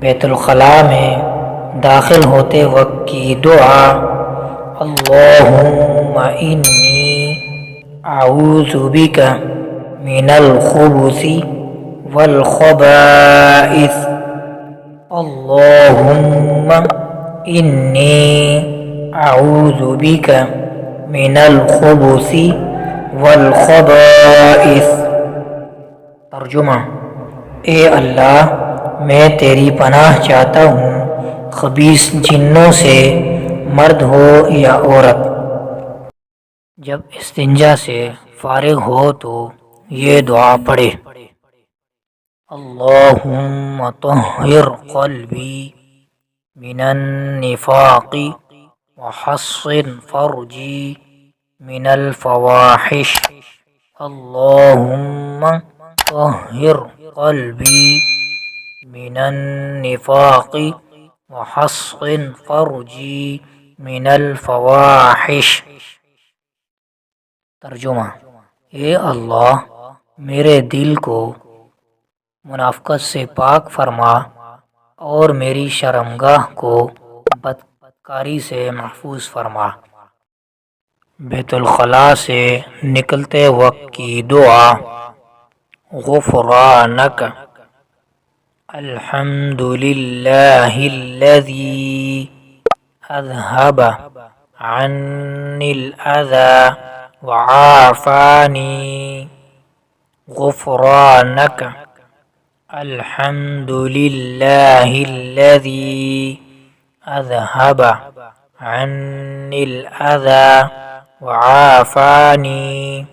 بیت الخلاء میں داخل ہوتے وقت کی دعا، اللہم انی اعوذ بک من الخبث والخبائث، اللہم انی اعوذ بک من الخبث والخبائث۔ ترجمہ: اے اللہ، میں تیری پناہ چاہتا ہوں خبیث جنوں سے، مرد ہو یا عورت۔ جب استنجا سے فارغ ہو تو یہ دعا پڑھے: اللہم طہر قلبی من النفاق وحصن فرجی من الفواحش، اللہم طہر قلبی من النفاق وحصن فرجی من الفواحش۔ ترجمہ: اے اللہ، میرے دل کو منافقت سے پاک فرما اور میری شرمگاہ کو بدکاری سے محفوظ فرما۔ بیت الخلاء سے نکلتے وقت کی دعا، غفرانک الحمد للہ الذی اذھب عنی الاذی وعافانی، غفرانک الحمد للہ الذی اذھب عنی الاذی وعافانی۔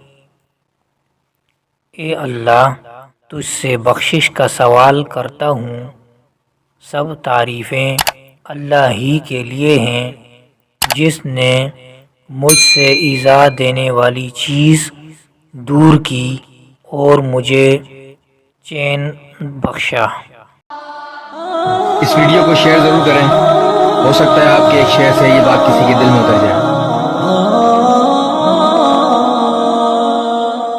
اے اللہ، تجھ سے بخشش کا سوال کرتا ہوں، سب تعریفیں اللہ ہی کے لیے ہیں جس نے مجھ سے ایذا دینے والی چیز دور کی اور مجھے چین بخشا۔ اس ویڈیو کو شیئر ضرور کریں، ہو سکتا ہے آپ کے ایک شیئر سے یہ بات کسی کے دل میں اتر جائے۔